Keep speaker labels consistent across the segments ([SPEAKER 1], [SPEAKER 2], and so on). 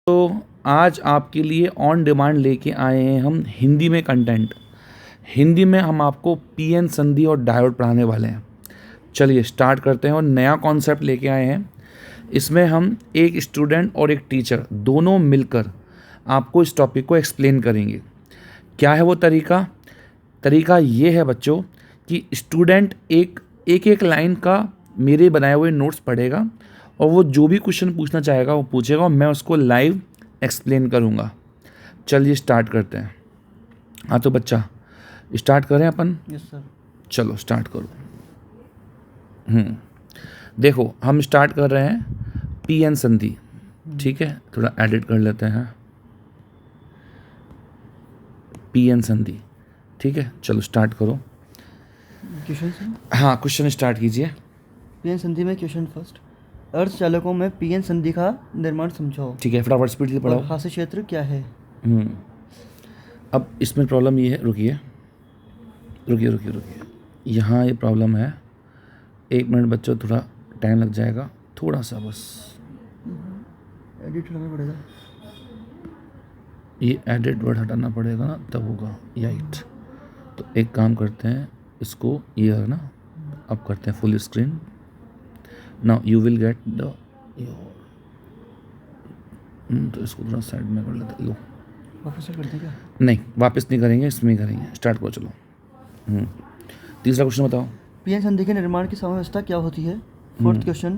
[SPEAKER 1] तो आज आपके लिए ऑन डिमांड लेके आए हैं हम हिंदी में कंटेंट। हिंदी में हम आपको पीएन संधि और डायोड पढ़ाने वाले हैं। चलिए स्टार्ट करते हैं और नया कॉन्सेप्ट लेके आए हैं। इसमें हम एक स्टूडेंट और एक टीचर दोनों मिलकर आपको इस टॉपिक को एक्सप्लेन करेंगे। क्या है वो तरीका ये है बच्चों कि स्टूडेंट एक लाइन का मेरे बनाए हुए नोट्स पढ़ेगा और वो जो भी क्वेश्चन पूछना चाहेगा वो पूछेगा और मैं उसको लाइव एक्सप्लेन करूँगा। चलिए स्टार्ट करते हैं। हाँ तो बच्चा स्टार्ट करें अपन।
[SPEAKER 2] Yes sir.
[SPEAKER 1] चलो स्टार्ट करो। देखो हम स्टार्ट कर रहे हैं पीएन संधि। ठीक है, थोड़ा एडिट कर लेते हैं। पीएन संधि, ठीक है, चलो स्टार्ट करो।
[SPEAKER 2] Question sir.
[SPEAKER 1] हाँ क्वेश्चन स्टार्ट कीजिए।
[SPEAKER 2] पीएन संधि में क्वेश्चन फर्स्ट। अर्धचालकों में पीएन संधि का निर्माण समझाओ।
[SPEAKER 1] ठीक है, फटाफट स्पीड से पढ़ाओ।
[SPEAKER 2] और हास्य क्षेत्र क्या है?
[SPEAKER 1] अब इसमें प्रॉब्लम ये है, रुकिए, यहाँ ये प्रॉब्लम है। 1 मिनट बच्चों, थोड़ा टाइम लग जाएगा, थोड़ा सा बस।
[SPEAKER 2] एडिट करना पड़ेगा।
[SPEAKER 1] ये एडिट वर्ड हटाना पड़ेगा ना, तब होगा। राइट, तो एक काम करते हैं, इसको ये है ना, अब करते हैं full screen. Now you will get the तो इसको थोड़ा साइड में कर लेते। लो
[SPEAKER 2] वापस से कर दें क्या?
[SPEAKER 1] नहीं, वापस नहीं करेंगे, इसमें ही करेंगे। स्टार्ट करो चलो। तीसरा क्वेश्चन बताओ।
[SPEAKER 2] पीएन संधि के निर्माण की साम्यावस्था क्या होती है? Fourth question.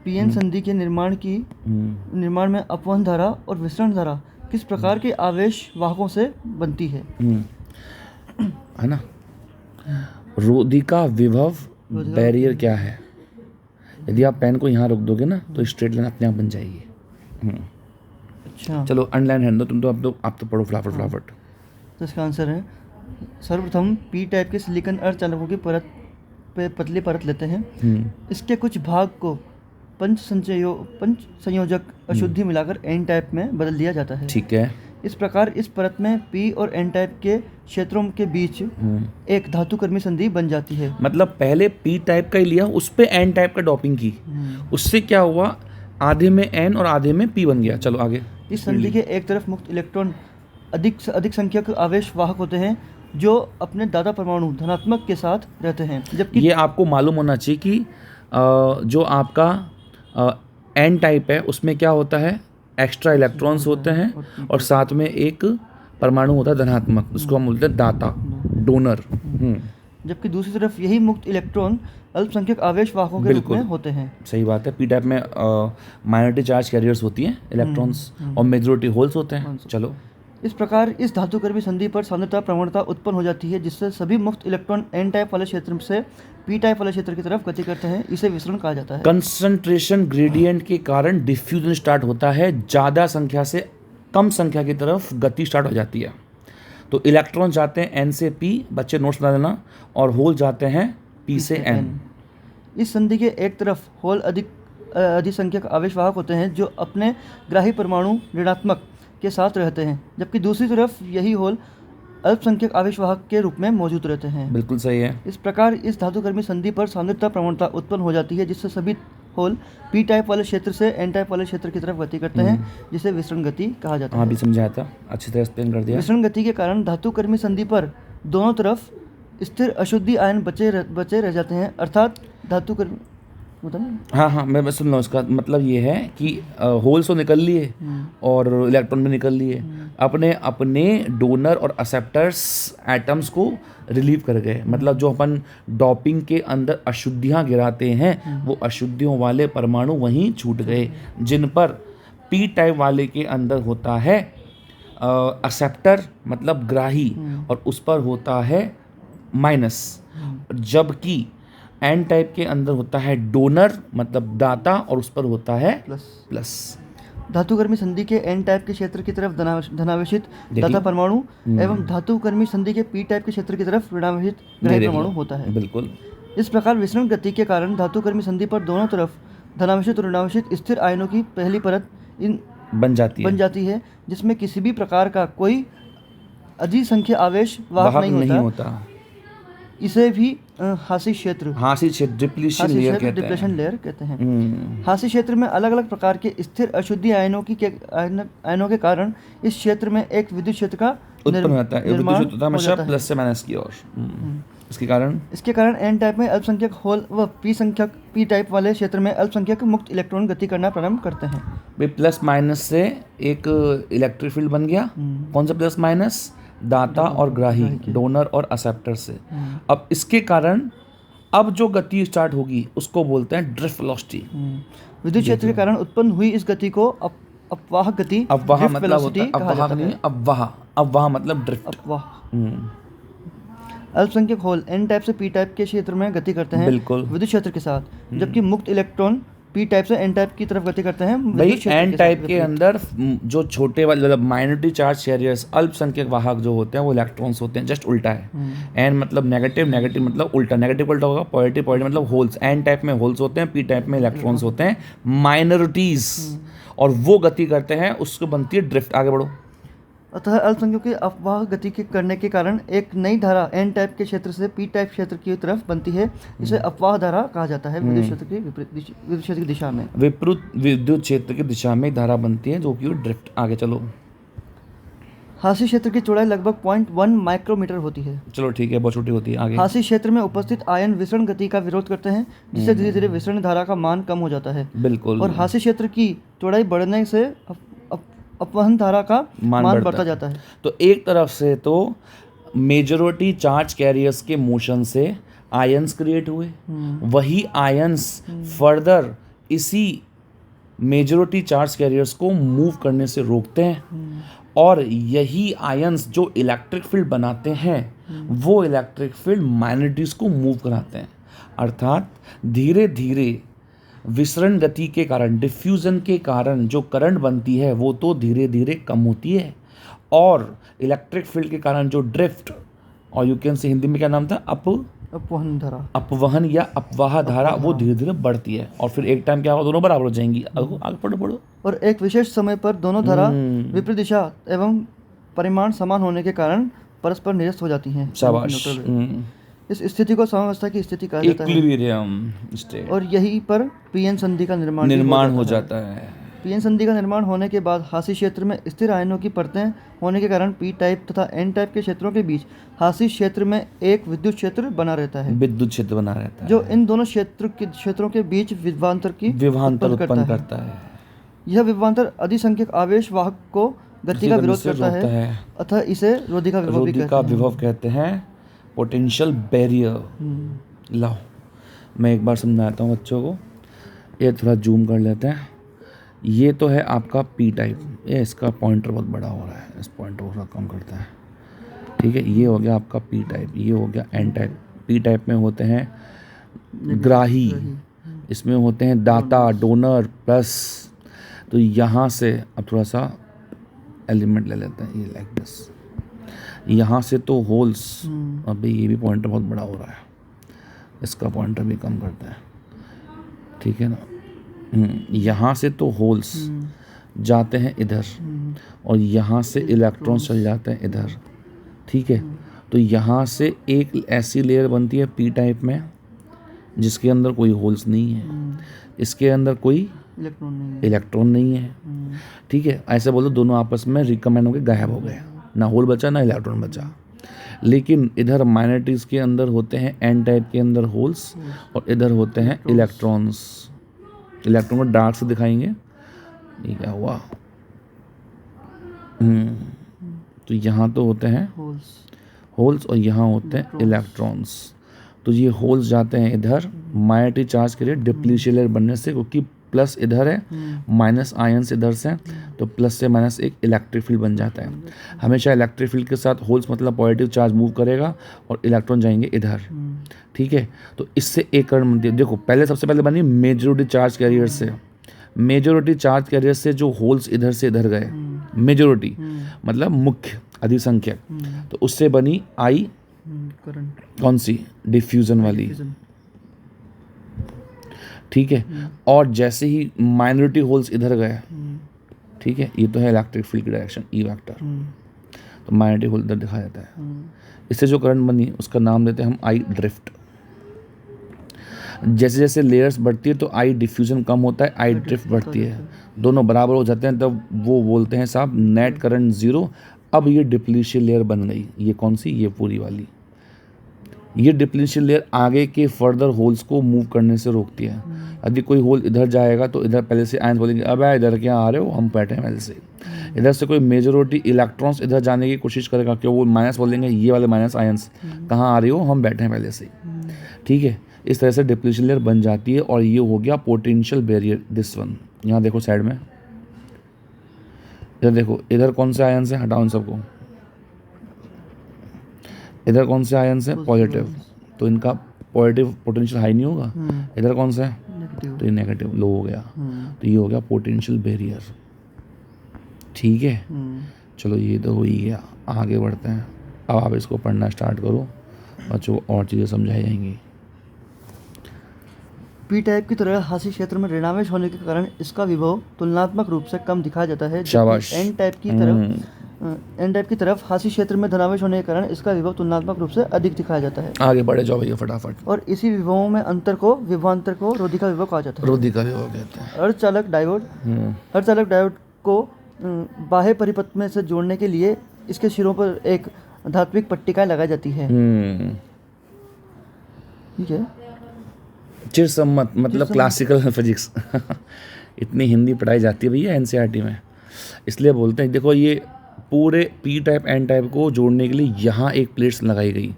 [SPEAKER 2] पीएन संधि के निर्माण में अपवहन धारा और विसरण धारा किस प्रकार के आवेश वाहकों से बनती है?
[SPEAKER 1] है ना। रोधिका विभव बैरियर क्या है? यदि आप पेन को यहाँ रख दोगे ना तो स्ट्रेट लाइन अपने आप बन जाएगी।
[SPEAKER 2] अच्छा,
[SPEAKER 1] चलो अनलाइन हैंड दो तुम तो, आप तो पढ़ो फटाफट।
[SPEAKER 2] तो इसका आंसर है सर्वप्रथम पी टाइप के सिलिकॉन अर्धचालकों की परत पे पतली परत लेते हैं। इसके कुछ भाग को पंच संयोजक अशुद्धि मिलाकर एन टाइप में बदल दिया जाता है।
[SPEAKER 1] ठीक है।
[SPEAKER 2] इस प्रकार इस परत में पी और एन टाइप के क्षेत्रों के बीच एक धातुकर्मी संधि बन जाती है।
[SPEAKER 1] मतलब पहले पी टाइप का ही लिया, उस पे एन टाइप का डॉपिंग की, उससे क्या हुआ, आधे में एन और आधे में पी बन गया। चलो आगे।
[SPEAKER 2] इस संधि के एक तरफ मुक्त इलेक्ट्रॉन अधिक संख्यक आवेश वाहक होते हैं जो अपने दाता परमाणु धनात्मक के साथ रहते हैं, जबकि
[SPEAKER 1] ये आपको मालूम होना चाहिए कि जो आपका एन टाइप है उसमें क्या होता है, एक्स्ट्रा इलेक्ट्रॉन्स होते हैं और साथ में एक परमाणु होता है धनात्मक, उसको हम बोलते हैं दाता, डोनर।
[SPEAKER 2] जबकि दूसरी तरफ यही मुक्त इलेक्ट्रॉन अल्पसंख्यक आवेश वाहकों के रूप में होते हैं।
[SPEAKER 1] सही बात है। पी टाइप में माइनॉरिटी चार्ज कैरियर्स होती हैं इलेक्ट्रॉन्स और मेजॉरिटी होल्स होते हैं। चलो।
[SPEAKER 2] इस प्रकार इस धातुकर्मी संधि पर सांद्रता प्रवणता उत्पन्न हो जाती है जिससे सभी मुक्त इलेक्ट्रॉन एन टाइप वाले क्षेत्र से पी टाइप वाले क्षेत्र की तरफ गति करते हैं। इसे विसरण कहा जाता है।
[SPEAKER 1] कंसंट्रेशन ग्रेडियंट के कारण डिफ्यूजन स्टार्ट होता है, ज़्यादा संख्या से कम संख्या की तरफ गति स्टार्ट हो जाती है। तो इलेक्ट्रॉन जाते हैं एन से पी, बच्चे नोट्स बना देना, और होल जाते हैं पी से एन।
[SPEAKER 2] इस संधि के एक तरफ होल अधिक संख्यक आवेश वाहक होते हैं जो अपने ग्राही परमाणु ऋणात्मक के साथ रहते हैं, जबकि दूसरी तरफ यही होल अल्पसंख्यक आवेश वाहक के रूप में मौजूद रहते हैं।
[SPEAKER 1] बिल्कुल सही है।
[SPEAKER 2] इस प्रकार इस धातुकर्मी संधि पर सांद्रता प्रवणता उत्पन्न हो जाती है जिससे सभी होल पी टाइप वाले क्षेत्र से एन टाइप वाले क्षेत्र की तरफ गति करते हैं, जिसे विसरण गति कहा जाता है।
[SPEAKER 1] हाँ भी समझाया था, अच्छी तरह एक्सप्लेन कर दिया।
[SPEAKER 2] विसरण गति के कारण धातुकर्मी संधि पर दोनों तरफ स्थिर अशुद्धि आयन बचे रह जाते हैं, अर्थात धातुकर्मी
[SPEAKER 1] हाँ मैं बस सुन लो। इसका मतलब ये है कि होल्स तो निकल लिए और इलेक्ट्रॉन भी निकल लिए, अपने डोनर और एक्सेप्टर्स एटम्स को रिलीव कर गए। मतलब जो अपन डॉपिंग के अंदर अशुद्धियाँ गिराते हैं वो अशुद्धियों वाले परमाणु वहीं छूट गए, जिन पर पी टाइप वाले के अंदर होता है एक्सेप्टर मतलब ग्राही और उस पर होता है माइनस, जबकि एन टाइप के अंदर होता है डोनर मतलब दाता और उस पर होता है प्लस।
[SPEAKER 2] धातुकर्मी संधि के एन टाइप के क्षेत्र की तरफ धनावेशित दाता परमाणु एवं धातुकर्मी संधि के पी टाइप के क्षेत्र की तरफ ऋणावेशित ग्राही परमाणु होता है।
[SPEAKER 1] बिल्कुल।
[SPEAKER 2] इस प्रकार विसरण गति के कारण धातुकर्मी संधि पर दोनों तरफ धनावेशित और ऋणावेशित स्थिर आयनों की पहली परत बन जाती है जिसमें किसी भी प्रकार का कोई अधिक संख्या आवेश वाहक नहीं होता। इसे भी हाशी क्षेत्र
[SPEAKER 1] हाशी क्षेत्र डिप्लीशन लेयर कहते हैं।
[SPEAKER 2] डिप्लेशन लेयर कहते हैं। हाशी क्षेत्र में अलग अलग प्रकार के स्थिर अशुद्धि आयनों के कारण इस क्षेत्र में एक विद्युत क्षेत्र का
[SPEAKER 1] उत्पन्न होता है।
[SPEAKER 2] निर्माण
[SPEAKER 1] विद्युत क्षेत्र
[SPEAKER 2] हो
[SPEAKER 1] हमेशा
[SPEAKER 2] जाता है।
[SPEAKER 1] प्लस से माइनस की ओर। इसके कारण
[SPEAKER 2] एन टाइप में अल्पसंख्यक होल व पी टाइप वाले क्षेत्र में अल्पसंख्यक मुक्त इलेक्ट्रॉन गति करना प्रारंभ करते हैं।
[SPEAKER 1] भाई प्लस माइनस से एक इलेक्ट्रिक फील्ड बन गया। कौन सा प्लस माइनस? दाता और ग्राही, डोनर और एक्सेप्टर से। अब इसके कारण अब जो गति स्टार्ट होगी उसको बोलते हैं ड्रिफ्ट वेलोसिटी।
[SPEAKER 2] विद्युत क्षेत्र के कारण उत्पन्न हुई इस गति को अपवाह गति,
[SPEAKER 1] अववाह
[SPEAKER 2] drift
[SPEAKER 1] मतलब होता
[SPEAKER 2] velocity
[SPEAKER 1] है,
[SPEAKER 2] कहा
[SPEAKER 1] अववाह
[SPEAKER 2] जाता
[SPEAKER 1] नहीं,
[SPEAKER 2] है।
[SPEAKER 1] अववाह। अववाह मतलब ड्रिफ्ट।
[SPEAKER 2] अपवाह। अल्पसंख्यक होल एन टाइप से पी टाइप के क्षेत्र में गति करते हैं
[SPEAKER 1] बिल्कुल।
[SPEAKER 2] विद्युत क्षेत्र के साथ, जबकि मुक्त इलेक्ट्रॉन पी टाइप से एन टाइप की तरफ गति करते हैं
[SPEAKER 1] भाई
[SPEAKER 2] विद्युत क्षेत्र
[SPEAKER 1] एन
[SPEAKER 2] के
[SPEAKER 1] टाइप
[SPEAKER 2] साथ
[SPEAKER 1] के
[SPEAKER 2] विपरीत।
[SPEAKER 1] अंदर जो छोटे वाले मतलब माइनॉरिटी चार्ज कैरियर्स, अल्पसंख्यक वाहक जो होते हैं वो इलेक्ट्रॉन्स होते हैं। जस्ट उल्टा है। एन मतलब नेगेटिव, नेगेटिव मतलब उल्टा, नेगेटिव उल्टा होगा, पॉजिटिव पॉजिटिव मतलब होल्स। एन टाइप में होल्स होते हैं, पी टाइप में इलेक्ट्रॉन्स होते हैं, माइनॉरिटीज, और वो गति करते हैं, उसको बनती है ड्रिफ्ट। आगे बढ़ो।
[SPEAKER 2] अतः अल्पसंख्यकों की अपवाह गति के करने के कारण एक नई धारा एन टाइप के क्षेत्र से पी टाइप क्षेत्र की तरफ बनती है। इसे अपवाह धारा कहा जाता है विद्युत क्षेत्र की विद्युत क्षेत्र की दिशा में।
[SPEAKER 1] विपरीत विद्युत क्षेत्र की दिशा में एक धारा बनती है जो कि ड्रिफ्ट। आगे चलो।
[SPEAKER 2] हाशी क्षेत्र की चौड़ाई लगभग 0.1 माइक्रोमीटर होती है।
[SPEAKER 1] चलो ठीक है, बहुत छोटी होती है। आगे।
[SPEAKER 2] हाशी क्षेत्र में उपस्थित आयन विसरण गति का विरोध करते हैं, जिससे धीरे धीरे विसरण धारा का मान कम हो जाता है।
[SPEAKER 1] बिल्कुल।
[SPEAKER 2] और हाशी क्षेत्र की चौड़ाई बढ़ने से अपवहन धारा का मान बढ़ता जाता है।
[SPEAKER 1] तो एक तरफ से तो मेजॉरिटी चार्ज कैरियर्स के मोशन से आयंस क्रिएट हुए, वही आयंस फर्दर इसी मेजॉरिटी चार्ज कैरियर्स को मूव करने से रोकते हैं, और यही आयंस जो इलेक्ट्रिक फील्ड बनाते हैं वो इलेक्ट्रिक फील्ड माइनॉरिटीज को मूव कराते हैं। अर्थात धीरे धीरे विसरण गति के कारण, डिफ्यूजन के कारण जो करंट बनती है वो तो धीरे धीरे कम होती है, और इलेक्ट्रिक फील्ड के कारण जो ड्रिफ्ट, और यू कैन से हिंदी में क्या नाम था,
[SPEAKER 2] अपवहन धारा,
[SPEAKER 1] अपवहन या अपवाह धारा, वो धीरे धीरे बढ़ती है, और फिर एक टाइम क्या होगा, दोनों बराबर हो जाएंगी। आगे पढ़ो।
[SPEAKER 2] और एक विशेष समय पर दोनों धारा विपरीत दिशा एवं परिमाण समान होने के कारण परस्पर निरस्त हो जाती हैं।
[SPEAKER 1] शाबाश।
[SPEAKER 2] इस स्थिति को साम्यावस्था की स्थिति कहा जाता है,
[SPEAKER 1] इक्विलिब्रियम स्टेट।
[SPEAKER 2] और यही पर पीएन संधि का निर्माण
[SPEAKER 1] हो जाता है।
[SPEAKER 2] पीएन संधि का निर्माण होने के बाद हाशी क्षेत्र में स्थिर आयनों की परतें होने के कारण पी टाइप तथा एन टाइप के क्षेत्रों के बीच हाशी क्षेत्र में एक विद्युत क्षेत्र बना रहता है, जो इन दोनों क्षेत्रों के बीच विभवांतर उत्पन्न करता है। यह विभवांतर अधिसंख्यक आवेश वाहक को गति का विरोध करता है, अतः इसे रोधी का विभव
[SPEAKER 1] कहते हैं, पोटेंशियल बैरियर। लाओ मैं एक बार समझाता हूँ बच्चों को, ये थोड़ा जूम कर लेते हैं। ये तो है आपका पी टाइप, ये इसका पॉइंटर बहुत बड़ा हो रहा है, इस पॉइंटर को थोड़ा कम करते हैं। ठीक है, ये हो गया आपका पी टाइप, ये हो गया एन टाइप। पी टाइप में होते हैं ग्राही, इसमें होते हैं दाता, डोनर, प्लस। तो यहाँ से अब थोड़ा सा एलिमेंट ले लेते हैं, ये लाइक दिस। यहाँ से तो होल्स, अभी ये भी पॉइंटर बहुत बड़ा हो रहा है, इसका पॉइंटर भी कम करते हैं। ठीक है ना। यहाँ से तो होल्स जाते हैं इधर, और यहाँ से इलेक्ट्रॉन्स चल जाते हैं इधर। ठीक है, तो यहाँ से एक ऐसी लेयर बनती है पी टाइप में जिसके अंदर कोई होल्स नहीं है, इसके अंदर कोई इलेक्ट्रॉन नहीं है। ठीक है, ऐसे बोलो दोनों आपस में रिकमेंड होकर गायब हो गए, ना होल बचा ना इलेक्ट्रॉन बचा। लेकिन इधर माइनॉरिटीज के अंदर होते हैं एन टाइप के अंदर होल्स, और इधर होते हैं इलेक्ट्रॉन्स। इलेक्ट्रॉन को डार्क से दिखाएंगे, ये क्या हुआ। तो यहाँ तो होते हैं होल्स और यहाँ होते हैं इलेक्ट्रॉन्स। तो ये होल्स जाते हैं इधर माइनॉरिटी चार्ज के लिए डिप्लीशन लेयर बनने से, क्योंकि प्लस इधर है, माइनस आयंस इधर से, तो प्लस से माइनस एक इलेक्ट्रिक फील्ड बन जाता है। हमेशा इलेक्ट्रिक फील्ड के साथ होल्स मतलब पॉजिटिव चार्ज मूव करेगा और इलेक्ट्रॉन जाएंगे इधर। ठीक है, तो इससे एक करंट बनती है। देखो पहले सबसे पहले बनी मेजॉरिटी चार्ज कैरियर से। मेजॉरिटी चार्ज कैरियर से जो होल्स इधर से इधर गए, मेजॉरिटी मतलब मुख्य अधिसंख्यक, तो उससे बनी आई
[SPEAKER 2] करंट,
[SPEAKER 1] कौन सी, डिफ्यूजन वाली। ठीक है, और जैसे ही माइनॉरिटी होल्स इधर गए, ठीक है, ये तो है इलेक्ट्रिक फील्ड की डायरेक्शन ई वेक्टर। तो मैग्नेटिक होल इधर दिखाया जाता है। इससे जो करंट बनी उसका नाम देते हैं हम आई ड्रिफ्ट। जैसे जैसे लेयर्स बढ़ती है तो आई डिफ्यूजन कम होता है, आई ड्रिफ्ट बढ़ती है, दोनों बराबर हो जाते हैं, तब वो बोलते हैं साहब नेट करंट ज़ीरो। अब ये डिप्लीशन लेयर बन गई, ये कौन सी, ये पूरी वाली। ये डिप्लीशन लेयर आगे के फर्दर होल्स को मूव करने से रोकती है। यदि कोई होल इधर जाएगा तो इधर पहले से आयंस बोलेंगे अब इधर क्या आ रहे हो, हम बैठे हैं पहले से। इधर से कोई मेजोरिटी इलेक्ट्रॉन्स इधर जाने की कोशिश करेगा, क्यों, वो माइनस बोलेंगे ये वाले माइनस आयंस कहाँ आ रही हो, हम बैठे हैं पहले से। ठीक है, इस तरह से डिप्लीशन लेयर बन जाती है और ये हो गया पोटेंशियल बैरियर। दिस वन, यहाँ देखो साइड में, इधर देखो, इधर कौन से आयन से, हटाओ इन सबको, इधर कौन से आयन से, पॉजिटिव, तो इनका पॉजिटिव पोटेंशियल हाई नहीं होगा। इधर कौन सा है, तो ये नेगेटिव लो हो गया, तो ये हो गया पोटेंशियल बैरियर। ठीक है, चलो ये तो हो ही गया, आगे बढ़ते हैं। अब आप इसको पढ़ना स्टार्ट करो, बच्चों को और चीज़ें समझाई जाएंगी।
[SPEAKER 2] पी टाइप की तरह हासी क्षेत्र में ऋणावेश होने के कारण इसका विभव तुलनात्मक रूप से कम दिखाया जाता है।
[SPEAKER 1] शाबाश।
[SPEAKER 2] एन टाइप की तरफ हासी क्षेत्र में धनावेश होने के कारण इसका विभव तुलनात्मक रूप से अधिक दिखाया जाता है।
[SPEAKER 1] आगे बढ़े जाओ भैया फटाफट।
[SPEAKER 2] और इसी विभवों में अंतर को विभवांतर को रोधिका विभव कहा जाता है।
[SPEAKER 1] रोधिका विभव कहते हैं।
[SPEAKER 2] अर्धचालक डायोड को बाह्य परिपथ में से जोड़ने के लिए इसके सिरों पर एक धात्विक पट्टिका लगाई जाती है। ठीक है,
[SPEAKER 1] चिरसम्मत मतलब क्लासिकल फिजिक्स इतनी हिंदी पढ़ाई जाती है भैया एनसीईआरटी में, इसलिए बोलते हैं। देखो ये पूरे पी टाइप एन टाइप को जोड़ने के लिए यहाँ एक प्लेट्स लगाई गई,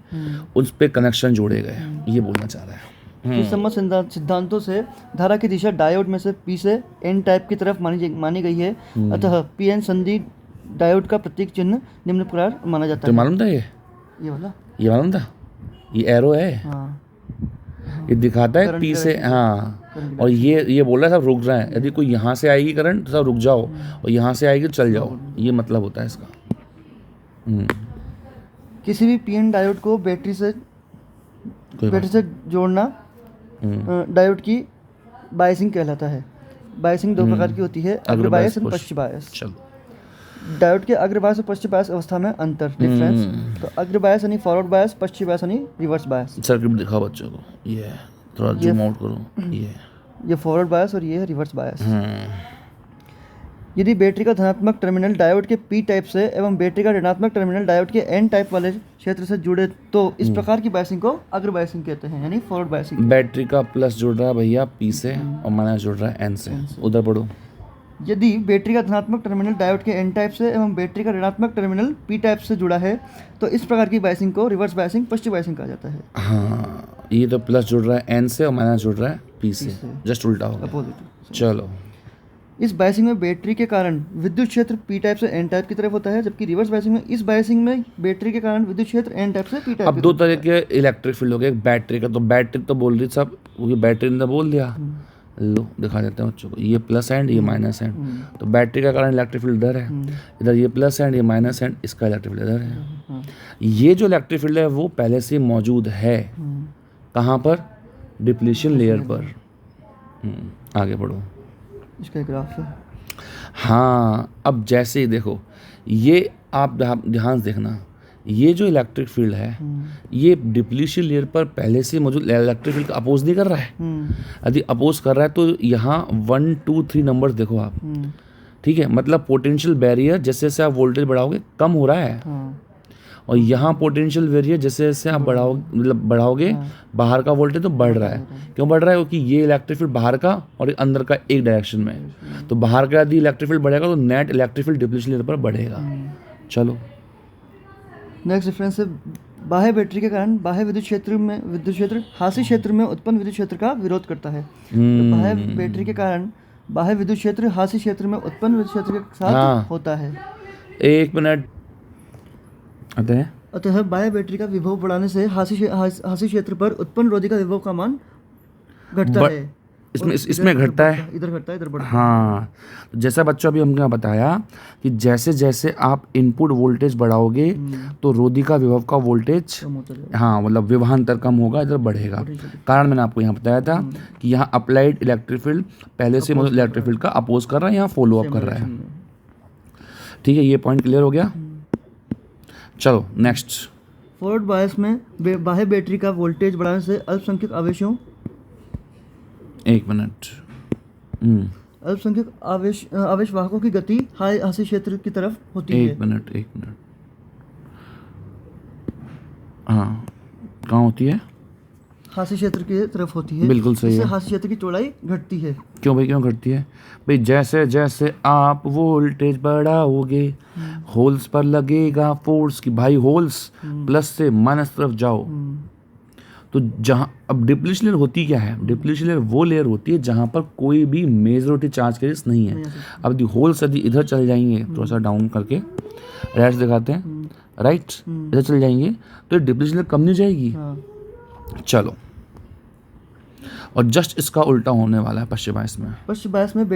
[SPEAKER 1] उस पर कनेक्शन जोड़े गए, ये बोलना चाह रहा है।
[SPEAKER 2] चिरसम्मत सिद्धांतों से धारा की दिशा डायोड में से पी से एन टाइप की तरफ मानी गई है। अतः पी एन संधि डायोड का प्रतीक चिन्ह निम्न प्रकार माना जाता है।
[SPEAKER 1] मालूम था ये
[SPEAKER 2] वाला,
[SPEAKER 1] ये मालूम था, ये एरो है।
[SPEAKER 2] हाँ,
[SPEAKER 1] ये दिखाता है पी से, हाँ, और ये बोल रहा है सब रुक रहे हैं। यदि कोई यहाँ से आएगी करंट तो सब रुक जाओ, और यहाँ से आएगी तो चल जाओ, ये मतलब होता है इसका।
[SPEAKER 2] किसी भी पीएन डायोड को बैटरी से जोड़ना डायोड की बायसिंग कहलाता है। बायसिंग दो प्रकार की होती है, अग्र बायस और पश्च बायस।
[SPEAKER 1] चलो,
[SPEAKER 2] डायोड के अग्र बायस और पश्च बायस अवस्था में अंतर, डिफरेंस। तो अग्र बायस यानी फॉरवर्ड बायस, पश्च बायस यानी रिवर्स बायस।
[SPEAKER 1] सर्किट दिखाओ बच्चों को, ये थोड़ा जूम आउट करो,
[SPEAKER 2] ये फॉरवर्ड बायस और ये है रिवर्स बायस। यदि बैटरी का धनात्मक टर्मिनल डायोड के पी टाइप से एवं बैटरी का ऋणात्मक टर्मिनल डायोड के एन टाइप वाले क्षेत्र से जुड़े तो इस प्रकार की बायसिंग को अग्र बायसिंग कहते हैं, यानी फॉरवर्ड बायसिंग।
[SPEAKER 1] बैटरी का प्लस जुड़ रहा है भैया पी से और माइनस जुड़ रहा है एन से। उधर पढ़ो।
[SPEAKER 2] यदि बैटरी का धनात्मक टर्मिनल डायोड के एन टाइप से एवं बैटरी का ऋणात्मक टर्मिनल पी टाइप से जुड़ा है तो इस प्रकार की बायसिंग को रिवर्स बायसिंग, पश्च बायसिंग कहा जाता है।
[SPEAKER 1] हाँ, ये तो प्लस जुड़ रहा है एन से और माइनस जुड़ रहा है पी से, जस्ट उल्टा होगा।
[SPEAKER 2] अपोजिट।
[SPEAKER 1] चलो,
[SPEAKER 2] इस बायसिंग में बैटरी के कारण विद्युत क्षेत्र पी टाइप से एन टाइप की तरफ होता है, जबकि रिवर्स बायसिंग में इस बायसिंग में बैटरी के कारण विद्युत क्षेत्र एन टाइप से पी टाइप।
[SPEAKER 1] अब दो तरह के इलेक्ट्रिक फील्ड हो गए, एक बैटरी का, तो बैटरी तो बोल रही सब, वो बैटरी ने तो बोल दिया। लो दिखा देते हैं बच्चों को, ये प्लस एंड ये माइनस एंड, तो बैटरी का कारण इलेक्ट्रिक फील्ड इधर है, इधर ये प्लस एंड ये माइनस एंड, इसका इलेक्ट्रिक फील्ड इधर है। ये जो इलेक्ट्रिक फील्ड है वो पहले से मौजूद है, कहाँ पर, डिप्लीशन लेयर पर। आगे बढ़ो,
[SPEAKER 2] इसका ग्राफ है।
[SPEAKER 1] हाँ, अब जैसे ही देखो, ये आप ध्यान से देखना, ये जो इलेक्ट्रिक फील्ड है ये डिप्लीशन लेयर पर पहले से मौजूद इलेक्ट्रिक फील्ड का अपोज नहीं कर रहा है। यदि अपोज कर रहा है तो यहाँ 1 2 3 नंबर्स देखो आप, ठीक है, मतलब पोटेंशियल बैरियर जैसे जैसे आप वोल्टेज बढ़ाओगे कम हो रहा है, और यहाँ पोटेंशियल बैरियर जैसे जैसे आप बढ़ाओगे बाहर का वोल्टेज तो बढ़ रहा है। क्यों बढ़ रहा है? क्योंकि ये इलेक्ट्रिक फील्ड बाहर का और अंदर का एक डायरेक्शन में है, तो बाहर का यदि इलेक्ट्रिक फील्ड बढ़ेगा तो net electric field depletion layer पर बढ़ेगा। चलो,
[SPEAKER 2] नेक्स्ट डिफरेंस है बाह्य बैटरी के कारण बाह्य विद्युत क्षेत्र हासी क्षेत्र में उत्पन्न विद्युत क्षेत्र का विरोध करता है। तो बाह्य बैटरी के कारण बाह्य विद्युत क्षेत्र हासी क्षेत्र में उत्पन्न विद्युत क्षेत्र के साथ होता है।
[SPEAKER 1] एक मिनट,
[SPEAKER 2] अतः बाह्य बैटरी का विभव बढ़ाने से हासी क्षेत्र पर उत्पन्न रोधिका विभव का मान घटता है।
[SPEAKER 1] इसमें घटता है,
[SPEAKER 2] इधर घटता है, इधर बढ़ता है।
[SPEAKER 1] हाँ, तो जैसा बच्चों अभी हमने बताया कि जैसे जैसे आप इनपुट वोल्टेज बढ़ाओगे तो रोधिका विभव का वोल्टेज, हाँ, मतलब विभवांतर कम होगा, इधर बढ़ेगा। कारण मैंने आपको यहाँ बताया था कि यहाँ अप्लाइड इलेक्ट्रिक फील्ड पहले से मतलब इलेक्ट्रिक फील्ड का अपोज कर रहा है, यहाँ फॉलो अप कर रहा है। ठीक है, ये पॉइंट क्लियर हो गया। चलो नेक्स्ट।
[SPEAKER 2] फॉरवर्ड बायस में बाह्य बैटरी का वोल्टेज बढ़ाने से अल्पसंख्यक आवेशों
[SPEAKER 1] एक मिनट।
[SPEAKER 2] अल्पसंख्यक आवेश वाहकों की गति हास्य क्षेत्र की तरफ होती है।
[SPEAKER 1] एक मिनट। हाँ, कहाँ होती है?
[SPEAKER 2] हास्य क्षेत्र की तरफ होती है।
[SPEAKER 1] बिल्कुल सही
[SPEAKER 2] इससे
[SPEAKER 1] है।
[SPEAKER 2] हास्य क्षेत्र की चौड़ाई घटती है।
[SPEAKER 1] क्यों भाई, क्यों घटती है भाई? जैसे जैसे आप वोल्टेज बढ़ाओगे होल्स पर लगेगा फोर्स की भाई, होल्स प्लस से माइनस तरफ जाओ तो जहाँ अब डिप्लीशन लेयर होती क्या है? डिप्लीशन लेयर वो लेयर होती है जहाँ पर कोई भी मेजॉरिटी चार्ज केस नहीं है। अब यदि होल्स यदि इधर चल जाएंगे, थोड़ा सा डाउन करके राइट दिखाते हैं, राइट इधर चल जाएंगे तो डिप्लीशन लेयर कम नहीं जाएगी। चलो, और जस्ट इसका उल्टा होने वाला है पश्चिम बायस में।
[SPEAKER 2] पश्चिम बायस में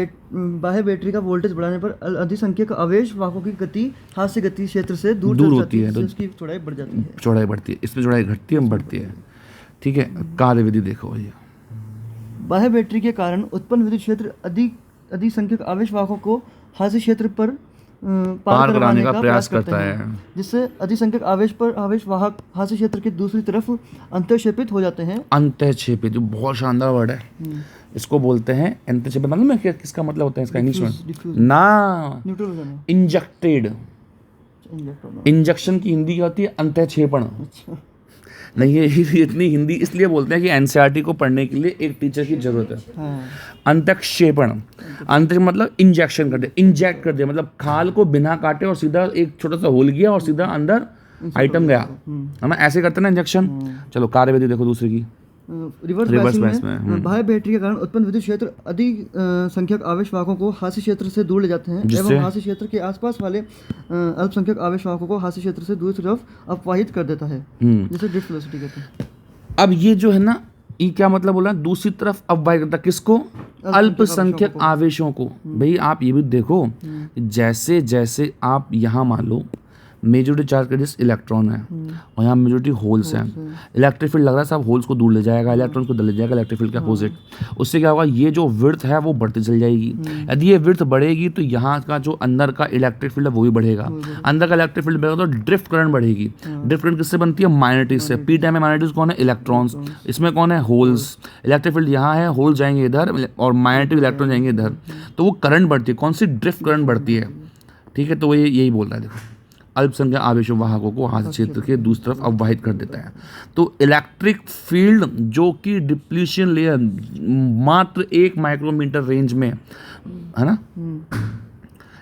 [SPEAKER 2] बाह्य बैटरी का वोल्टेज बढ़ाने पर अधिसंख्यक आवेश वाहकों की गति हास्य गति क्षेत्र से दूर
[SPEAKER 1] होती है, तो
[SPEAKER 2] उसकी चौड़ाई बढ़ जाती है।
[SPEAKER 1] चौड़ाई बढ़ती है, इसमें चौड़ाई घटती है, बढ़ती है। ठीक है, कार्य विधि देखो भैया।
[SPEAKER 2] बाह्य बैटरी के कारण उत्पन्न विद्युत क्षेत्र अधिसंख्यक आवेश वाहकों को हास्य क्षेत्र पर पार कराने का प्रयास करता है, जिससे अधिसंख्यक आवेश वाहक हास्य क्षेत्र की दूसरी तरफ अंतःक्षेपित हो जाते हैं।
[SPEAKER 1] अंतःक्षेपित जो बहुत शानदार वर्ड है, इसको बोलते हैं अंतःक्षेपित। मालूम है क्या किसका मतलब होता है इसका इंग्लिश में? ना, इंजेक्टेड। इंजेक्शन की हिंदी क्या होती है? अंतःक्षेपण। नहीं, ये इतनी हिंदी इसलिए बोलते हैं कि एनसीईआरटी को पढ़ने के लिए एक टीचर की जरूरत है। अंतःक्षेपण, अंत मतलब इंजेक्शन कर दे, इंजेक्ट कर दे मतलब खाल को बिना काटे और सीधा एक छोटा सा होल गया और सीधा अंदर आइटम गया, है ना? ऐसे करते ना इंजेक्शन। चलो कार्यविधि देखो दूसरी की।
[SPEAKER 2] रिवर्स बायस में बाह्य बैटरी के कारण उत्पन्न विद्युत क्षेत्र अधिक संख्यक आवेश वाहकों को हास्य क्षेत्र से दूर ले जाते हैं एवं हास्य क्षेत्र के आसपास वाले अल्पसंख्यक आवेश वाहकों को हास्य क्षेत्र से दूसरी तरफ अपवाहित कर देता है, जिसे ड्रिफ्ट वेलोसिटी कहते हैं।
[SPEAKER 1] अब ये जो है ना, ये क्या मतलब बोला? दूसरी तरफ अपवाहित करता, किसको? अल्पसंख्यक आवेशों को। भाई आप ये भी देखो, जैसे जैसे आप यहाँ मान लो मेजॉरिटी चार्ज का जिस इलेक्ट्रॉन है और यहाँ मेजॉरिटी होल्स हैं, इलेक्ट्रिक फील्ड लग रहा है सब होल्स को दूर ले जाएगा, इलेक्ट्रॉन को दूर ले जाएगा इलेक्ट्रिक फील्ड के अपोजिट। उससे क्या होगा? ये जो विड्थ है वो बढ़ती चली जाएगी। यदि ये विड्थ बढ़ेगी तो यहाँ का जो अंदर का इलेक्ट्रिक फील्ड है वो भी बढ़ेगा। अंदर का इलेक्ट्रिक फील्ड बढ़ेगा तो ड्रिफ्ट करंट बढ़ेगी। ड्रिफ्ट करंट किससे बनती है? माइनॉरिटीज से। पी टाइम में माइनॉरिटीज कौन है? इलेक्ट्रॉन्स। इसमें कौन है? होल्स। इलेक्ट्रिक फील्ड यहाँ है, होल्स जाएंगे इधर और माइनॉरिटी इलेक्ट्रॉन जाएंगे इधर, तो वो करंट बढ़ती है। कौन सी? ड्रिफ्ट करंट बढ़ती है। ठीक है, तो वो यही बोल रहा है। देखो, अल्पसंख्यक आवेश वाहकों को हास्य क्षेत्र के दूसरी तरफ अपवाहित कर देता है। तो इलेक्ट्रिक फील्ड जो कि डिप्लीशन लेयर मात्र 1 माइक्रोमीटर रेंज में है ना,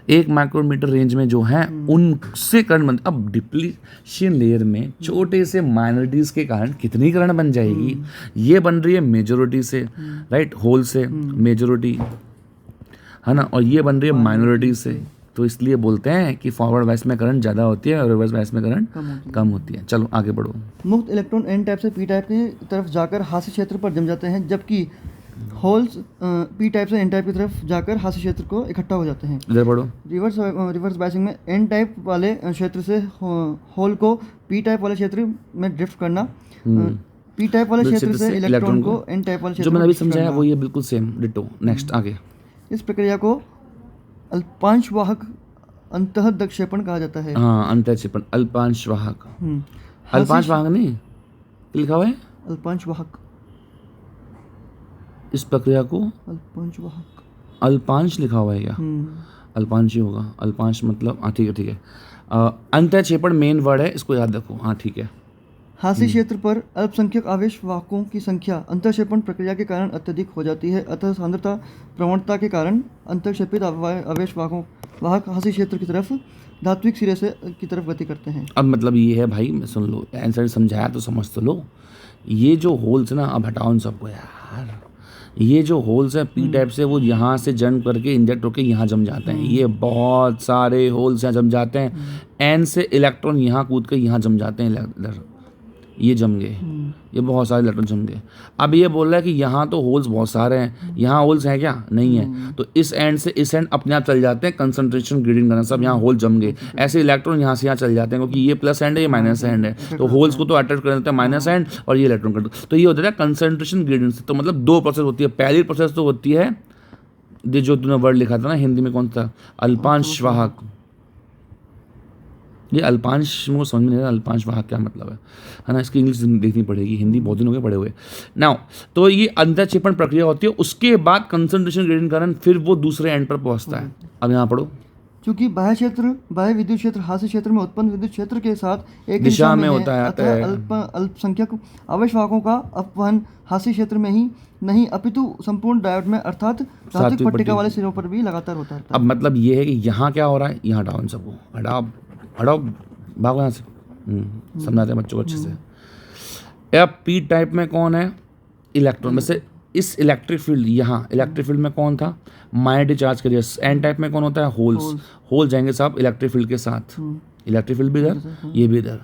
[SPEAKER 1] 1 माइक्रोमीटर रेंज में जो है उनसे करंट बन। अब डिप्लीशन लेयर में छोटे से माइनॉरिटीज के कारण कितनी करंट बन जाएगी? ये बन रही है मेजॉरिटी से, राइट, होल से मेजॉरिटी, है ना, और ये बन रही है माइनॉरिटी से। तो इसलिए बोलते हैं कि फॉरवर्ड बायस में करंट ज़्यादा होती है और रिवर्स बायस में करंट कम होती है। चलो आगे बढ़ो।
[SPEAKER 2] मुक्त इलेक्ट्रॉन एन टाइप से पी टाइप की तरफ जाकर हास्य क्षेत्र पर जम जाते हैं, जबकि होल्स पी टाइप से एन टाइप की तरफ जाकर हास्य क्षेत्र को इकट्ठा हो जाते हैं।
[SPEAKER 1] इधर बढ़ो।
[SPEAKER 2] रिवर्स बायसिंग में एन टाइप वाले क्षेत्र से होल को पी टाइप वाले क्षेत्र में ड्रिफ्ट करना, पी टाइप वाले क्षेत्र से इलेक्ट्रॉन को एन टाइप वाले क्षेत्र
[SPEAKER 1] जो मैंने अभी समझाया वो ये बिल्कुल सेम डिटो। नेक्स्ट आगे।
[SPEAKER 2] इस प्रक्रिया को अल्पांश वाहक अंतःक्षेपण कहा जाता है।
[SPEAKER 1] हाँ, अंतःक्षेपण, अल्पांश वाहक। अल्पांश वाहक नहीं लिखा हुआ है?
[SPEAKER 2] अल्पांश वाहक।
[SPEAKER 1] इस प्रक्रिया को
[SPEAKER 2] अल्पांश वाहक,
[SPEAKER 1] अल्पांश लिखा हुआ है क्या? अल्पांश ही होगा। अल्पांश मतलब हाँ ठीक है। अंतःक्षेपण मेन वर्ड है, इसको याद रखो। हाँ ठीक है।
[SPEAKER 2] हास्य क्षेत्र पर अल्पसंख्यक आवेश वाहकों की संख्या अंतःक्षेपण प्रक्रिया के कारण अत्यधिक हो जाती है, अतः सांद्रता प्रवणता के कारण अंतःक्षेपित आवेश वाहक हास्य क्षेत्र की तरफ धात्विक सिरे से की तरफ गति करते हैं।
[SPEAKER 1] अब मतलब ये है भाई, सुन लो, आंसर समझाया तो समझ तो लो। ये जो होल्स ना, अब हटाओ इन सबको यार। ये जो होल्स है पी टाइप से वो यहाँ से जम करके इंजेक्ट होकर यहाँ जम जाते हैं। ये बहुत सारे होल्स यहाँ जम जाते हैं। एन से इलेक्ट्रॉन यहाँ कूद के यहाँ जम जाते हैं, इधर ये जम गए, ये बहुत सारे इलेक्ट्रॉन जम गए। अब ये बोल रहा है कि यहाँ तो होल्स बहुत सारे हैं, यहाँ होल्स हैं क्या? नहीं है। तो इस एंड से इस एंड अपने आप चल जाते हैं, कंसंट्रेशन ग्रेडियंट करना, सब यहाँ होल जम गए। ऐसे इलेक्ट्रॉन यहाँ से यहाँ चल जाते हैं, क्योंकि ये प्लस एंड है, ये माइनस एंड है। तो होल्स को तो अट्रैक्ट कर देते हैं माइनस एंड और ये इलेक्ट्रॉन करते हैं। तो ये होता है कंसंट्रेशन ग्रेडियंट से। तो मतलब 2 प्रोसेस होती है। पहली प्रोसेस तो होती है जो तूने वर्ड लिखा था ना हिंदी में, कौन सा? अल्पांश वाहक। ये अल्पांश मुझे समझ में नहीं आ रहा अल्पांश वाहक क्या मतलब है ना, इसकी इंग्लिश देखनी पड़ेगी, हिंदी बहुत दिन हो गए पढ़े हुए। नाउ तो ये अंतःक्षेपण प्रक्रिया होती है, उसके बाद कंसंट्रेशन ग्रेडियंट कारण फिर वो दूसरे एंड पर पहुंचता है। अब यहाँ पढ़ो।
[SPEAKER 2] चूंकि बाह्य क्षेत्र, बाह्य विद्युत क्षेत्र हास्य क्षेत्र में उत्पन्न विद्युत क्षेत्र के साथ एक
[SPEAKER 1] दिशा में होता है,
[SPEAKER 2] अतः अल्पसंख्यक आवेशवाहकों का अपवहन हास्य क्षेत्र में ही नहीं अपितु संपूर्ण डायोड में अर्थात धात्विक पट्टिका वाले सिरों पर भी लगातार होता है।
[SPEAKER 1] अब मतलब ये है कि यहाँ क्या हो रहा है, यहाँ हटाओ इन सबको, हटाओ हटाओ, भागो यहाँ से। समझाते हैं बच्चों को अच्छे से। अब पी टाइप में कौन है, इलेक्ट्रॉन में से इस इलेक्ट्रिक फील्ड, यहाँ इलेक्ट्रिक फील्ड में कौन था, minority charge carrier. N type में कौन होता है, होल्स। होल जाएंगे साहब इलेक्ट्रिक फील्ड के साथ, इलेक्ट्रिक फील्ड भी इधर, ये भी इधर,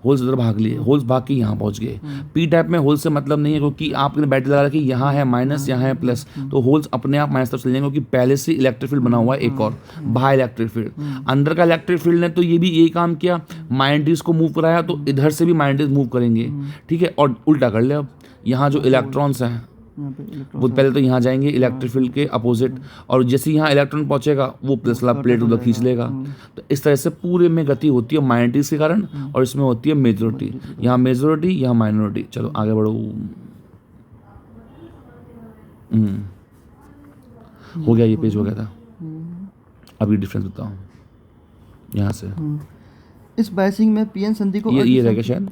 [SPEAKER 1] होल्स इधर भाग लिए, होल्स भाग के यहाँ पहुँच गए। पी टाइप में होल्स से मतलब नहीं है, क्योंकि आपने बैटरी लगा रखी, यहाँ है माइनस, यहाँ है प्लस, तो होल्स अपने आप माइनस तरफ चले जाएंगे, क्योंकि पहले से इलेक्ट्रिक फील्ड बना हुआ है एक और बाहर इलेक्ट्रिक फील्ड। अंदर का इलेक्ट्रिक फील्ड ने तो ये भी यही काम किया, माइनॉरिटीज को मूव कराया, तो इधर से भी माइनॉरिटीज मूव करेंगे, ठीक है। और उल्टा कर ले, अब यहाँ जो इलेक्ट्रॉन्स हैं वो पहले तो यहाँ जाएंगे इलेक्ट्रिक फील्ड के अपोजिट, और जैसे यहाँ इलेक्ट्रॉन पहुंचेगा वो प्लस वाला प्लेट उधर खींच लेगा। तो इस तरह से पूरे में गति होती है माइनॉरिटीज के कारण, और इसमें होती है मेजोरिटी, यहाँ मेजोरिटी यहाँ माइनॉरिटी। चलो आगे बढ़ो। हो गया, ये पेज हो गया था। अभी डिफरेंस बताओ यहाँ से।
[SPEAKER 2] इस बायसिंग में पीएन संधि को
[SPEAKER 1] ये रहेगा शायद,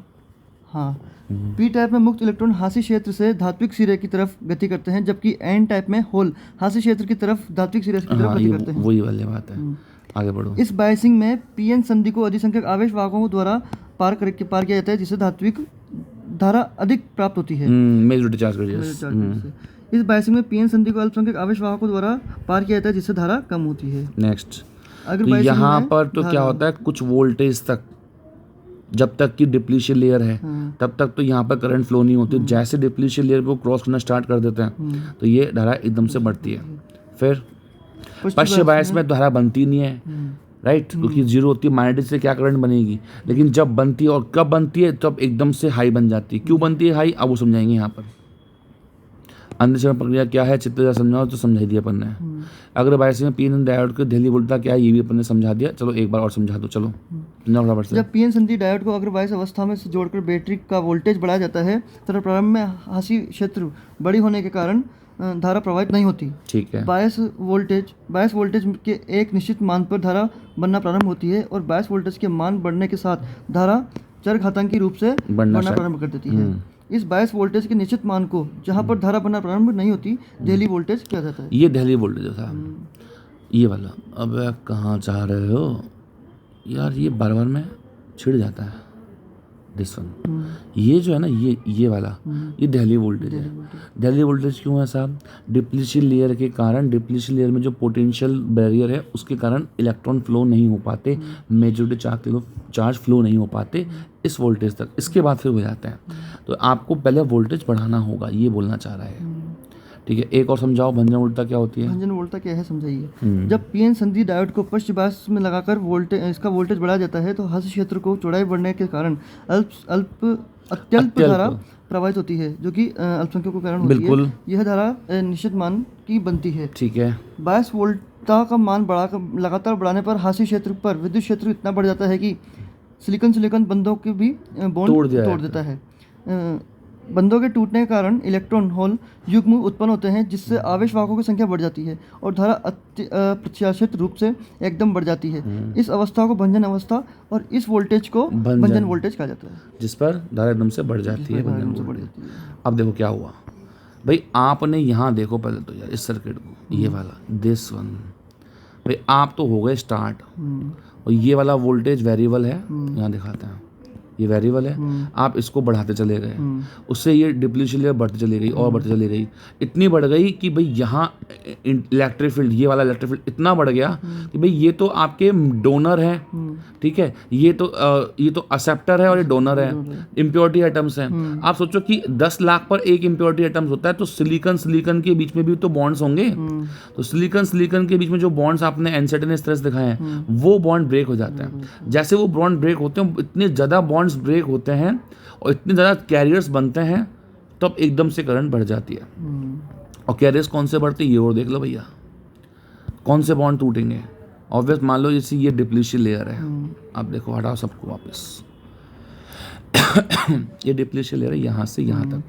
[SPEAKER 2] हाँ। पी टाइप में मुक्त इलेक्ट्रॉन हास्य क्षेत्र से धात्विक सिरे की तरफ गति करते हैं, जबकि एन टाइप में होल हास्य क्षेत्र की तरफ धात्विक सिरे की तरफ गति करते हैं।
[SPEAKER 1] वही वाली बात है। आगे बढ़ो।
[SPEAKER 2] इस बायसिंग में पीएन संधि को अधिसंख्यक आवेश वाहकों द्वारा पार किया जाता है, जिससे धात्विक धारा अधिक प्राप्त होती है।
[SPEAKER 1] मेजॉरिटी चार्ज करिए।
[SPEAKER 2] इस बायसिंग में पीएन संधि को अल्पसंख्यक आवेश वाहकों द्वारा पार किया जाता है, जिससे धारा कम होती है।
[SPEAKER 1] नेक्स्ट, तो यहाँ पर तो क्या होता है, कुछ वोल्टेज तक, जब तक कि डिप्लीशन लेयर है तब तक तो यहाँ पर करंट फ्लो नहीं होती। जैसे डिप्लीशन लेयर को क्रॉस करना स्टार्ट कर देते हैं तो ये धारा एकदम से बढ़ती है। फिर पश्चिम बायस में धारा बनती नहीं है, राइट, क्योंकि जीरो होती है, माइनॉरिटी से क्या करंट बनेगी। लेकिन जब बनती है, और कब बनती है, तब एकदम से हाई बन जाती है। क्यों बनती है हाई, अब वो समझाएंगे यहाँ पर। अंधचरण प्रक्रिया क्या है, चित्र समझाओ तो समझा दिया अपन ने। अगर बायस में पीएन डायोड की दिल्ली वोल्टता क्या है, ये भी अपन ने समझा दिया। चलो एक बार और समझा दो, चलो समझाओ फटाफट से।
[SPEAKER 2] जब पीएन संधि डायोड को अग्र बायस अवस्था में से जोड़कर बैटरी का वोल्टेज बढ़ाया जाता है, तब प्रारंभ में हास्य क्षेत्र बड़ी होने के कारण धारा प्रवाहित नहीं होती।
[SPEAKER 1] ठीक है।
[SPEAKER 2] बायस वोल्टेज के एक निश्चित मान पर धारा बनना प्रारंभ होती है, और बायस वोल्टेज के मान बढ़ने के साथ धारा चरघातांकी रूप से बढ़ना प्रारंभ कर देती है। इस बायस वोल्टेज के निश्चित मान को, जहाँ पर धारा बनना प्रारंभ नहीं होती, दिल्ली वोल्टेज किया जाता है।
[SPEAKER 1] ये दिल्ली वोल्टेज था, ये वाला। अब कहाँ जा रहे हो यार, ये बार बार में छिड़ जाता है। दिस वन, ये जो है ना, ये वाला, ये दिल्ली वोल्टेज है। दिल्ली वोल्टेज क्यों है साहब, डिप्लीशन लेयर के कारण। डिप्लीशन लेयर में जो पोटेंशियल बैरियर है उसके कारण इलेक्ट्रॉन फ्लो नहीं हो पाते, मेजॉरिटी चार्ज फ्लो नहीं हो पाते इस वोल्टेज तक। इसके बाद फिर हो जाते हैं। तो आपको पहले वोल्टेज बढ़ाना होगा, ये बोलना चाह रहा है, ठीक है। एक और समझाओ, भंजन वोल्टता क्या होती है।
[SPEAKER 2] भंजन वोल्टता क्या है समझाइए। जब पीएन संधि डायोड को पश्च बायस में लगाकर इसका वोल्टेज बढ़ाया जाता है, तो हास्य क्षेत्र को चौड़ाई बढ़ने के कारण अत्यल्प धारा प्रवाहित होती है, जो कि अल्पसंख्यकों के कारण होती है। यह धारा निश्चित मान की बनती है, ठीक है। बायस वोल्टता का मान लगातार बढ़ाने पर हास्य क्षेत्र पर विद्युत क्षेत्र इतना बढ़ जाता है कि सिलिकॉन बंधों के भी बॉन्ड तोड़ देता है। बंधों के टूटने के कारण इलेक्ट्रॉन होल युग्म उत्पन्न होते हैं, जिससे आवेश वाहकों की संख्या बढ़ जाती है और धारा अप्रत्याशित रूप से एकदम बढ़ जाती है। इस अवस्था को भंजन अवस्था, और इस वोल्टेज को भंजन वोल्टेज कहा जाता है, जिस पर धारा एकदम से बढ़ जाती है,
[SPEAKER 1] अब देखो क्या हुआ भाई, आपने यहाँ देखो पहले तो यार इस सर्किट को, ये वाला दिस वन भाई, आप तो हो गए स्टार्ट, और ये वाला वोल्टेज वेरिएबल है, यहाँ दिखाते हैं, ये वेरिएबल है। आप इसको बढ़ाते चले गए, उससे ये डिप्लीशन लेयर बढ़ती चली गई और बढ़ती चली गई, इतनी बढ़ गई कि भाई यहाँ इलेक्ट्रिक फील्ड, ये वाला इलेक्ट्रिक फील्ड इतना बढ़ गया कि भाई ये तो आपके डोनर है, ठीक है, ये तो एक्सेप्टर है और ये डोनर है, इम्प्योरिटी एटम्स हैं। आप सोचो कि 10 लाख पर एक इम्प्योरिटी एटम्स होता है, तो सिलिकॉन के बीच में भी तो बॉन्ड्स होंगे। तो सिलिकॉन के बीच में जो बॉन्ड्स आपने एनसेट ने इस तरह से दिखाए हैं, वो बॉन्ड ब्रेक हो जाते हैं। जैसे वो बॉन्ड ब्रेक होते हैं, इतने ज़्यादा बॉन्ड्स ब्रेक होते हैं और इतने ज़्यादा कैरियर्स बनते हैं, तब एकदम से करंट बढ़ जाती है। और कैरियर्स कौन से बढ़ते हैं, ये और देख लो भैया, कौन से बॉन्ड टूटेंगे, ऑब्वियस मान लो जैसे ये डिप्लीशन लेयर है, अब देखो हटाओ सबको वापस ये डिप्लीशन लेयर है, यहाँ से यहाँ तक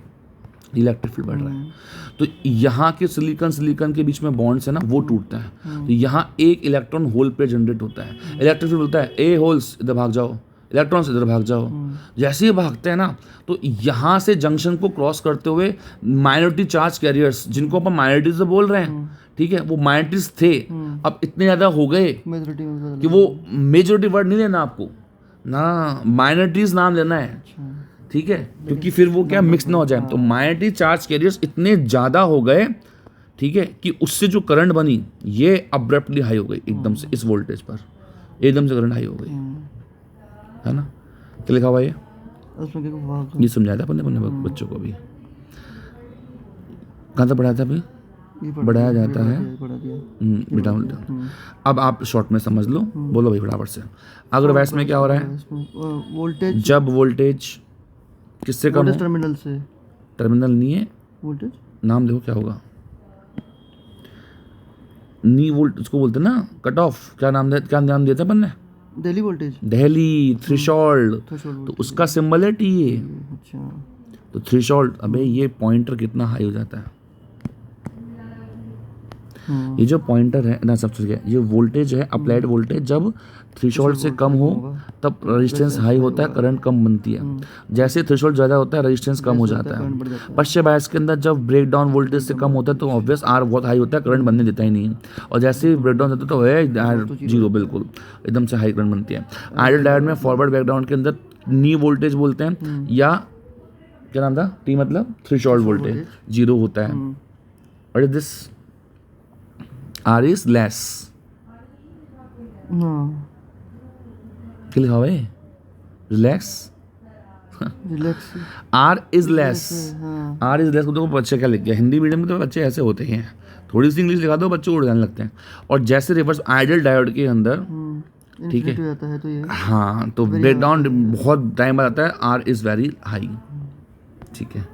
[SPEAKER 1] इलेक्ट्रिक फील्ड बढ़ रहा है, तो यहाँ के सिलिकॉन के बीच में बॉन्ड्स है ना वो टूटता है, तो यहाँ एक इलेक्ट्रॉन होल पे जनरेट होता है, इलेक्ट्रिक फील्ड बोलता है ए होल्स इधर भाग जाओ, इलेक्ट्रॉन्स इधर भाग जाओ। जैसे ही भागते हैं ना तो यहाँ से जंक्शन को क्रॉस करते हुए माइनॉरिटी चार्ज कैरियर्स, जिनको अपन माइनॉरिटीज से बोल रहे हैं, ठीक है, वो माइनॉरिटीज थे, अब इतने ज़्यादा हो गए कि वो मेजॉरिटी वर्ड नहीं लेना आपको ना, माइनॉरिटीज नाम लेना है, ठीक है, क्योंकि फिर वो क्या मिक्स ना हो जाए। तो माइनॉरिटी चार्ज कैरियर्स इतने ज़्यादा हो गए, ठीक है, कि उससे जो करंट बनी ये अब्रप्टली हाई हो गई एकदम से, इस वोल्टेज पर एकदम से करंट हाई हो गई, है ना। क्या लिखा हुआ ये समझाया था अपने बच्चों को भी, कहाँ तक पढ़ाया था अभी, बढ़ाया जाता है बेटा उल्टा। अब आप शॉर्ट में समझ लो, बोलो भाई फटाफट से। अगर वैस में क्या हो रहा है,
[SPEAKER 2] वोल्टेज,
[SPEAKER 1] जब वोल्टेज किससे कम हो,
[SPEAKER 2] टर्मिनल से,
[SPEAKER 1] टर्मिनल नहीं है,
[SPEAKER 2] वोल्टेज
[SPEAKER 1] नाम देखो क्या होगा, नी वोल्ट उसको बोलते हैं ना, कट ऑफ, क्या नाम दिया था अपन ने,
[SPEAKER 2] दिल्ली वोल्टेज,
[SPEAKER 1] दिल्ली थ्रेशोल्ड, तो उसका सिंबल है टी ए।
[SPEAKER 2] अच्छा,
[SPEAKER 1] तो थ्रेशोल्ड, अबे ये पॉइंटर कितना हाई हो जाता है, ये जो पॉइंटर है ना, सब चीज़, ये वोल्टेज है, अप्लाइड वोल्टेज, जब थ्रेशोल्ड से कम हो तब रेजिस्टेंस हाई होता है, करंट कम बनती है। जैसे थ्रेशोल्ड ज़्यादा होता है रेजिस्टेंस कम हो जाता है। पश्चिम बायस के अंदर जब ब्रेक डाउन वोल्टेज से कम होता है तो ऑब्वियस आर बहुत हाई होता है, करंट बनने देता ही नहीं है, और जैसे ही ब्रेक डाउन होता है तो है जीरो, बिल्कुल एकदम से हाई करंट बनती है। आइडियल डायोड में फॉरवर्ड बैकग्राउंड के अंदर नी वोल्टेज बोलते हैं, या क्या नाम था, टी मतलब थ्रेशोल्ड वोल्टेज जीरो होता है, और दिस आर इज लेस, क्या लिखा हुआ है, relax, R is less, R is less को तो बच्चे क्या लिख गया, हिंदी मीडियम में तो बच्चे ऐसे होते हैं, थोड़ी सी इंग्लिश लिखा दो बच्चे उड़ जाने लगते हैं। और जैसे रिवर्स आइडियल डायोड के अंदर, ठीक है,
[SPEAKER 2] तो ये
[SPEAKER 1] हाँ, तो ब्रेक डाउन बहुत टाइम बाद आता है, आर इज वेरी हाई, ठीक है।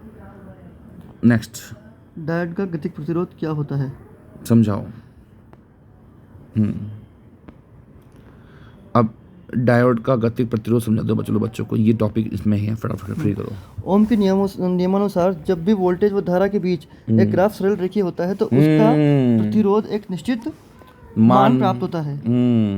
[SPEAKER 1] नेक्स्ट,
[SPEAKER 2] डायोड का गतिक प्रतिरोध क्या होता है,
[SPEAKER 1] समझाओ। अब डायोड का गतिक प्रतिरोध समझा दो बच्चों को, ये टॉपिक इसमें ही है, फटाफट फ्री करो।
[SPEAKER 2] ओम के नियमानुसार जब भी वोल्टेज व धारा के बीच एक ग्राफ सरल रेखीय होता है तो उसका प्रतिरोध एक निश्चित मान प्राप्त होता है।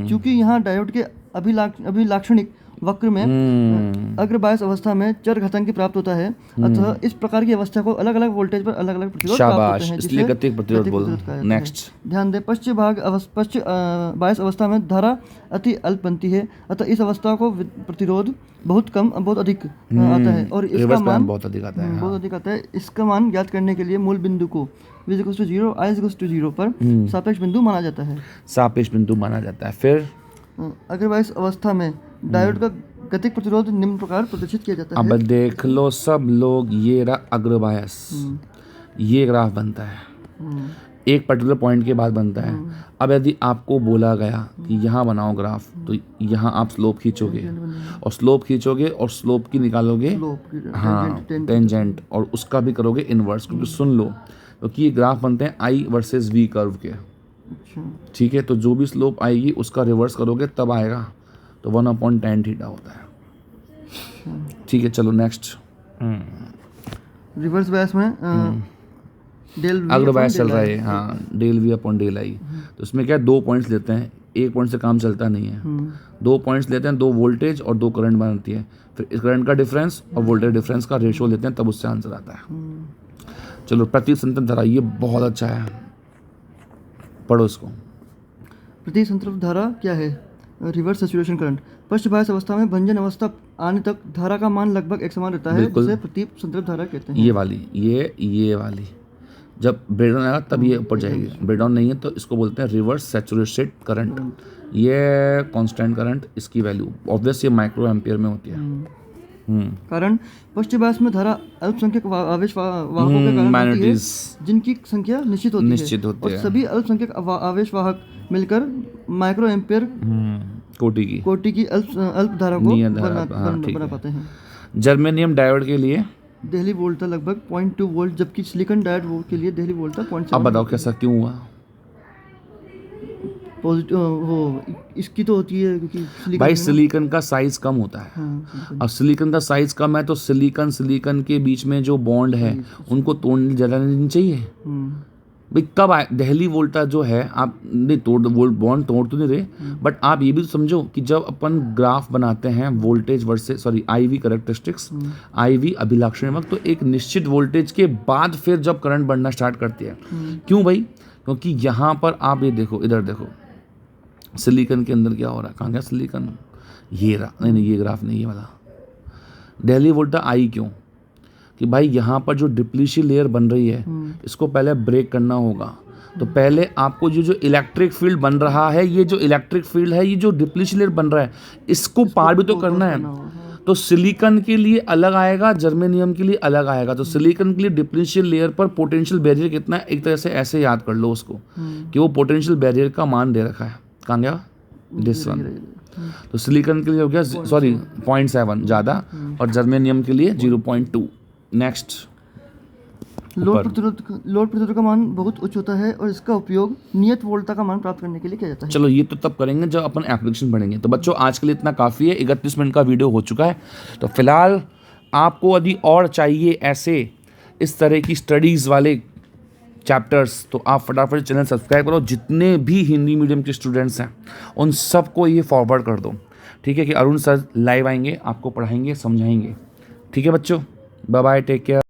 [SPEAKER 2] क्योंकि यहाँ डायोड के अभिलाक्षणिक वक्र में अग्रबायस अवस्था में चर घातांकी प्राप्त होता है, अतः इस प्रकार की अवस्था को अलग अलग वोल्टेज पर अलग अलग प्रतिरोध प्राप्त होते हैं,
[SPEAKER 1] इसलिए गतिक प्रतिरोध बोलते हैं। नेक्स्ट,
[SPEAKER 2] ध्यान दें, पश्चिम बायस अवस्था में धारा अति अल्प बनती है, अतः इस अवस्था को प्रतिरोध बहुत अधिक आता है, और इसका मान
[SPEAKER 1] बहुत अधिक आता है,
[SPEAKER 2] इसका मान ज्ञात करने के लिए मूल बिंदु को V = 0, I = 0 पर सापेक्ष बिंदु माना जाता है।
[SPEAKER 1] फिर
[SPEAKER 2] अग्रबायस अवस्था में डायोड का गतिक प्रतिरोध निम्न प्रकार प्रदर्शित किया जाता है।
[SPEAKER 1] अब देख लो सब लोग, ये रहा अग्रबायस, ये ग्राफ बनता है, एक पर्टिकुलर पॉइंट के बाद बनता है। अब यदि आपको बोला गया कि यहाँ बनाओ ग्राफ, तो यहाँ आप स्लोप खींचोगे और स्लोप की निकालोगे, हाँ, टेंजेंट, और उसका भी करोगे इनवर्स, क्योंकि सुन लो, क्योंकि ये ग्राफ बनते हैं I वर्सेस V कर्व के, ठीक है, तो जो भी स्लोप आएगी उसका रिवर्स करोगे तब आएगा, तो 1/tan थीटा होता है, ठीक है। चलो नेक्स्ट,
[SPEAKER 2] रिवर्स बायस में डेल
[SPEAKER 1] अग्र बायस चल रहा है, हाँ, डेल V/डेल I, तो इसमें क्या है, 2 पॉइंट्स लेते हैं, एक पॉइंट से काम चलता नहीं है, 2 पॉइंट्स लेते हैं, 2 वोल्टेज और 2 करंट बनती है, फिर इस करंट का डिफरेंस और वोल्टेज डिफरेंस का रेशियो लेते हैं, तब उससे आंसर आता है। चलो, प्रतिसंतृप्त धारा, ये बहुत अच्छा है, पढ़ो इसको।
[SPEAKER 2] प्रतिसंतृप्त धारा क्या है, रिवर्स सैचुरेशन करंट। पश्च बायस अवस्था में भंजन अवस्था आने तक धारा का मान लगभग एक समान रहता है, जिसे प्रतिसंतृप्त धारा कहते हैं।
[SPEAKER 1] ये वाली जब ब्रेकडाउन आएगा तब ये ऊपर जाएगी, ब्रेकडाउन नहीं है तो इसको बोलते हैं रिवर्स सैचुरेटेड करंट। ये कांस्टेंट करंट, इसकी वैल्यू ऑब्वियस ये माइक्रो एम्पियर में होती है।
[SPEAKER 2] कारण पश्च बायस में धारा अल्पसंख्यक आवेश वाहकों के कारण होती है, जिनकी संख्या निश्चित होती है, और सभी अल्पसंख्यक आवेश वाहक मिलकर माइक्रो एम्पियर कोटि की अल्प धारा को बना पाते हैं।
[SPEAKER 1] जर्मेनियम डायोड के लिए
[SPEAKER 2] देहली वोल्ट था लगभग 0.2 वोल्ट, जबकि सिलिकॉन डायोड के लिए देहली वोल्ट था 0.7।
[SPEAKER 1] अब बताओ कैसा क्यों हुआ?
[SPEAKER 2] पॉजिटिव वो इसकी तो होती है क्योंकि सिलिकॉन
[SPEAKER 1] भाई
[SPEAKER 2] में ना।
[SPEAKER 1] सिलिकॉन का साइज़ कम होता है।
[SPEAKER 2] हाँ सिलिकॉन।
[SPEAKER 1] अब सिलिकॉन का साइज़ कम है तो सिलिकॉन के बीच में जो बॉन्ड है उनको तोड़ने ज़्यादा नहीं चाहिए। भाई कब आए दिल्ली वोल्टा जो है, आप नहीं तोड़ बॉन्ड तोड़ तो नहीं रहे, बट आप ये भी तो समझो कि जब अपन ग्राफ बनाते हैं voltage versus IV characteristics, IV अभिलाक्षणिक, तो एक निश्चित वोल्टेज के बाद फिर जब करंट बढ़ना स्टार्ट करती है। क्यों भाई? क्योंकि यहाँ पर आप ये देखो, इधर देखो सिलिकॉन के अंदर क्या हो रहा है। कहाँ गया सिलिकॉन? ये रहा। नहीं ये ग्राफ नहीं, ये वाला दिल्ली वोल्टा आई। क्यों? कि भाई यहाँ पर जो डिप्लीशन लेयर बन रही है इसको पहले ब्रेक करना होगा। तो पहले आपको जो इलेक्ट्रिक फील्ड बन रहा है, ये जो इलेक्ट्रिक फील्ड है, ये जो डिप्लीशन लेयर बन रहा है, इसको पार भी तो करना है। तो सिलिकॉन के लिए अलग आएगा, जर्मेनियम के लिए अलग आएगा। तो सिलिकॉन के लिए डिप्लीशन लेयर पर पोटेंशियल बैरियर कितना है, एक तरह से ऐसे याद कर लो उसको कि वो पोटेंशियल बैरियर का मान दे रखा है। कहाँ गया? This one. तो सिलिकॉन के लिए हो गया 0.7 ज़्यादा, और जर्मेनियम के लिए 0.2। नेक्स्ट,
[SPEAKER 2] लोड प्रतिरोध का मान बहुत उच्च होता है और इसका उपयोग नियत वोल्टता का मान प्राप्त करने के लिए किया जाता है।
[SPEAKER 1] चलो ये तो तब करेंगे जब अपन एप्लीकेशन पढ़ेंगे। तो बच्चों आज के लिए इतना काफ़ी है, 31 मिनट का वीडियो हो चुका है। तो फिलहाल आपको यदि और चाहिए ऐसे इस तरह की स्टडीज़ वाले चैप्टर्स, तो आप फटाफट चैनल सब्सक्राइब करो। जितने भी हिंदी मीडियम के स्टूडेंट्स हैं उन सबको ये फॉरवर्ड कर दो, ठीक है? कि अरुण सर लाइव आएंगे, आपको पढ़ाएंगे, समझाएंगे। ठीक है बच्चों, बाय बाय, टेक केयर।